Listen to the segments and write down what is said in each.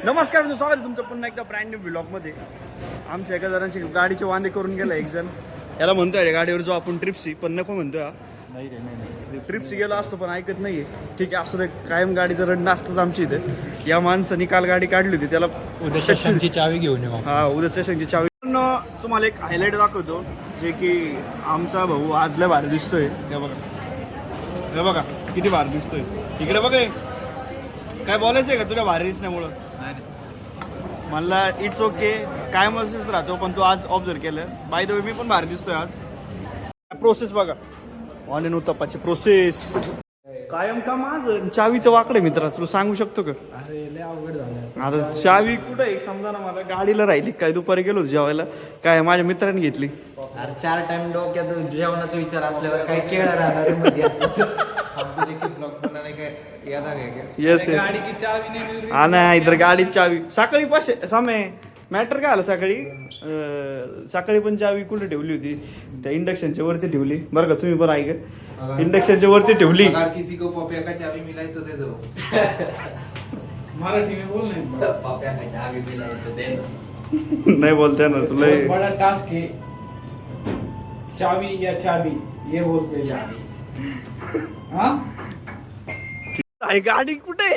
नमस्कार म्हणजे स्वागत आहे तुमचं पुन्हा एकदा ब्रँड न्यू व्लॉगमध्ये. आमच्या एका जणांची गाडीचे वांदे करून गेला एक जण. याला म्हणतोय गाडीवर जो आपण ट्रिप्सी, पण नको म्हणतोय हा. नाही ट्रिप्सी गेलो असतो पण ऐकत नाहीये. ठीक आहे असं ते कायम गाडीचं रडणं असतंच आमची इथे. या माणसाने काल गाडी काढली होती, त्याला उद्या स्टेशनची चावी घेऊन येऊ. हा उद्या स्टेशनची चावी. पण तुम्हाला एक हायलाईट दाखवतो जे की आमचा भाऊ आज लय भारी दिसतोय. हे बघा किती भारी दिसतोय. इकडे बघ काय बोलायचंय का तुझ्या भारी दिसण्यामुळं? मला इट्स ओके, काय मस्तच राहतो, पण तू आज ऑब्झर्व केलं. बाय द वे मी पण भारी दिसतोय आज. प्रोसेस बघा, ऑनलाईन उत्तप्पाची प्रोसेस कायम का माझं चावीचं वाकडे मित्रा, तुला सांगू शकतो का? अरे लय अवघड झालं आता चावी कुठं एक समजा ना, मला गाडीला राहिली काय. दुपारी गेलो जेवायला, काय माझ्या मित्राने घेतली. अरे 4 टाइम डोक्यात जेवणाचा विचार असल्यावर काही केळ राहणार येस हा ना, इधर गाडी चावी सकाळी पाचशे सामे मॅटर काय आलं सकाळी पण चावी कुठे ठेवली होती? त्या इंडक्शनच्या वरती ठेवली बरं का. तुम्ही बरं ऐका, इंडक्शनच्या वरती ठेवली. किसी को पपिया का चावी मिलाई तो दे दो. मराठी में बोल नहीं पपिया का चावी मिलाई तो दे दो. नाही बोलते ना तुला. बड़ा टास्क है, चावी या चाबी ये बोलते हैं. चावी हाँ गाडी कुठे?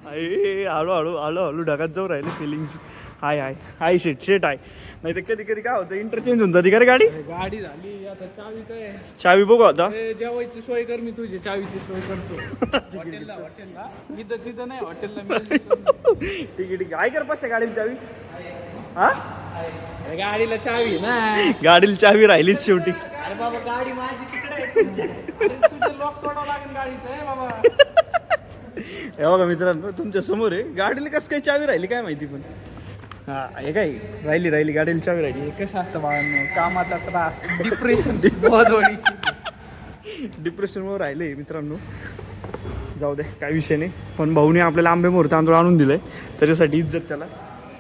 हळू ढगात जाऊ राहिले फिलिंग्स. हाय शेट आहे. नाही तर कधी कधी काय होतं, इंटरचेंज होऊन जाते का रे गाडी. गाडी झाली आता चावी काय. चावी बघू आता. जेवायची सोय कर, मी तुझी चावीची सोय करतो. हॉटेलला इथं तिथं नाही, हॉटेलला ठीक आहे आहे कर पाचशे गाडीला चावी. हा गाडीला चावी ना. गाडीला चावी राहिलीच शेवटी. अरे बाबा गाडी माझी तिकडे आहे तुमच्या. तुझं लॉक तोडावं लागेल गाडीचं बाबा. हे बघा मित्रांनो, तुमच्या समोर आहे. गाडीला कसं काही चावी राहिली काय माहिती, पण हा हे काय राहिली गाडीला चावी राहिली. कसं असतं बाळांनो, कामाचा त्रास, डिप्रेशन डिप्रेशनवर राहिले मित्रांनो. जाऊ दे काय विषय नाही. पण भाऊने आपल्याला आंबे मोहर तांदूळ आणून दिलाय, त्याच्यासाठी इज्जत त्याला.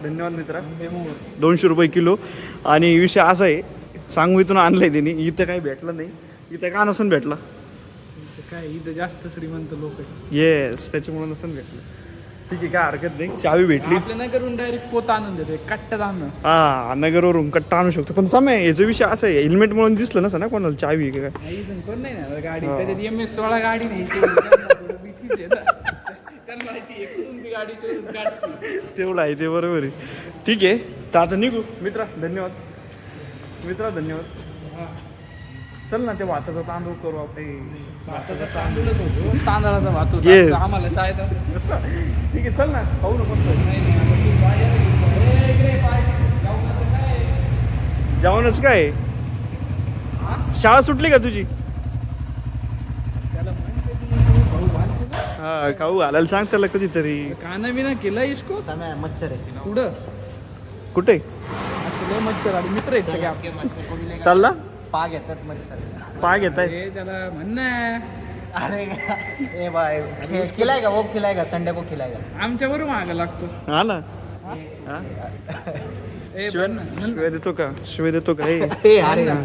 धन्यवाद मित्रा. 200 रुपये किलो. आणि विषय असा आहे, सांगू इथून आणलंय त्यांनी. इथं काही भेटलं नाही. इथं का नसून भेटला काय, इथं जास्त श्रीमंत लोक आहे. येस, त्याच्यामुळे नसून भेटलं. ठीक आहे काय हरकत नाही. चावी भेटली. आपल्या नगरून डायरेक्ट पोत आणून देते, कट्ट्यात आणून. हा नगरवरून कट्टा आणू शकतो. पण समय याचा विषय असा आहे, हेल्मेट म्हणून दिसलं नसं ना कोणाला चावी आहे काय. इथून कोण नाही ना गाडी, त्याच्यात MS-16 गाडी नाही. तेवढं आहे ते, बरोबर आहे. ठीक आहे तर आता निघू मित्रा. धन्यवाद चल ना, ते भाताचा तांदूळ करू आपण. भाताचा तांदूळच होतो, तांदळाचा भात होतो. Yes. आम्हाला शाळेत ठीक आहे चल ना, खाऊ ना मस्त. जेवणच काय, शाळा सुटली का तुझी? हा खाऊ घालायला सांग त्याला कधीतरी. खाना बिना केला इसको. समय मच्छर आहे पुढं कुठे असं मच्छर आली. मित्र आहेत सगळे आपले. चालला? पाग येतात मच्छर. पाय घेताय? हे त्याला म्हणणं. अरे ए भाई खिलाएगा वो, खिलाएगा संडे को खिलाएगा. आमच्या बरोबर मागं लागतो. हा ना. हा? ए, शिवाय देतो का? ए अरे ना.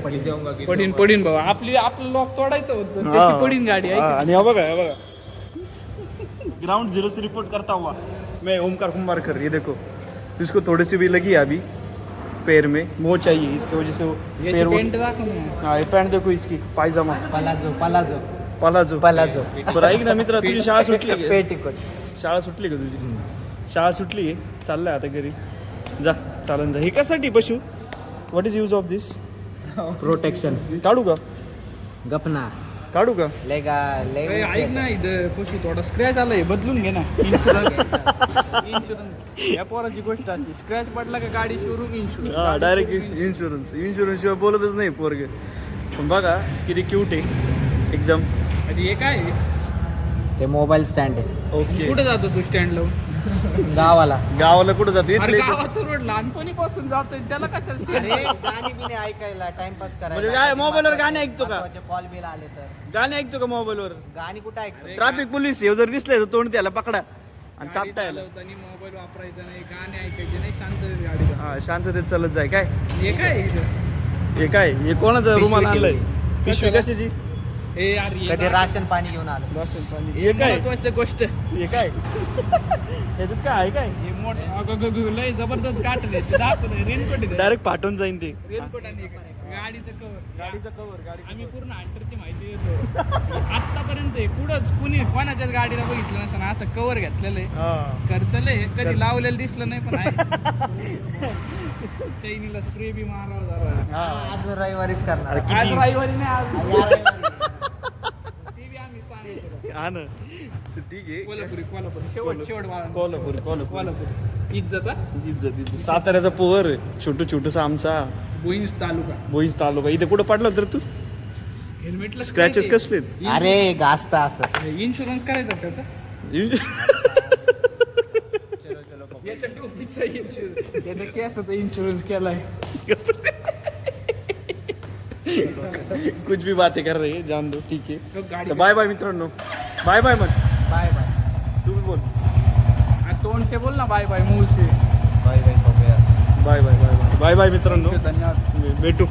पडीन बाबा. आपलं लॉक तोडायचं होतं, त्याची पडीन गाडी आहे. आणि हा बघा ग्राउंड जीरो से रिपोर्ट करता हुआ मैं ओमकार कुंभारकर. ये देखो इसको थोड़ी सी भी लगी है अभी पैर में, वो चाहिए इसकी वजह से वो पैर वो. पेंट दाखव ना. हाँ ये पैंट देखो इसकी, पायजामा पलाजो पलाजो. बरं ऐक ना मित्रा, तुझी शाळा सुटली का? पेटिकोट. शाळा सुटली का तुझी? शाळा सुटली आहे, चाललंय आता घरी. जा चालन जा. हे कशासाठी पशु? What is use of this? Protection. काढू का? गपना काढू का? लेगा ए, ऐक ना, इथं पशु थोडा स्क्रॅच आलाय, बदलून घे ना. इन्शुरन्स या पोराची गोष्ट अशी, स्क्रॅच पडला का गाडी शोरूम इन्शुरन्स. हा डायरेक्ट इन्शुरन्स शिवाय बोलतच नाही पोरगे. पण बघा किती क्यूट आहे एकदम. हे काय आहे? ते मोबाईल स्टँड आहे. ओके. कुठे जातो तू स्टँड लावून? गावाला कुठं जातो? अरे इथले गावाचं रोड लहानपणीपासून जातोय, त्याला कशाला? अरे गाणी बिने ऐकायला, टाइमपास करायला. म्हणजे काय मोबाईलवर गाणे ऐकतो का? कॉल बिल आले तर गाणे ऐकतो का मोबाईलवर? गाणी कुठं ऐकतो? ट्रॅफिक पोलीस हे जर दिसले तर तोंड त्याला पकडा आणि चापटायला. मोबाईल वापरायचा नाही, गाणे ऐकायचे नाही, शांत गाडी. हा शांततेत चालत जाय. काय हे काय इथं? हे काय, हे कोणाचं रुमाल आणलंय? पिशवी कशाची? ए यार ये कधी राशन पाणी घेऊन आलो. राशन पाणी हे काय? महत्वाची गोष्ट हे काय ह्याच्यात काय आहे काय हे मोठं लय जबरदस्त गाठ रे ते दाखव रेनकोट आहे डायरेक्ट फाटून जाईन ते रेनकोट आणि गाडीचं कवर गाडीचा कवर गाडी आम्ही पूर्ण हंटरची माहिती देतो आतापर्यंत कुठंच कुणी कोणाच्याच गाडीला बघितलं नसेल असं कवर घेतलेलं आहे खर्चलंय कधी लावलेलं दिसलं नाही पण आहे चैनीला स्प्रे बी मारावा झाला आज रविवारीच करणार. अरे आज रविवारी नाही आज या रविवारी. ती बी आम्ही सांगितलं हा ना ठीक आहे कोल्हापुरी शेवट शेवट बाळा कोल्हापुरी कोल्हापुरी इज्जत हा इज्जत साताऱ्याचा पोवर छोटू छोटूसा आमचा बोईंस तालुका बोईज तालुका इथे कुठं पडला तर तू हेल्मेटला स्क्रॅचेस कसले अरे गाजता असं. इन्शुरन्स करायचा त्याचा याच्या टोपीचा इन्शुरन्स याचा केसाचा इन्शुरन्स केलाय कुछ भी बातें कर रही है जान दो ठीक है तो गाडी तर बाय बाय मित्रांनो बाय बाय मग बाय बाय. तू बोल तोंड से बोल ना बाय बाय मुंह से bye bye. Bye bye bye bye bye bye मित्रांनो धन्यवाद भेटू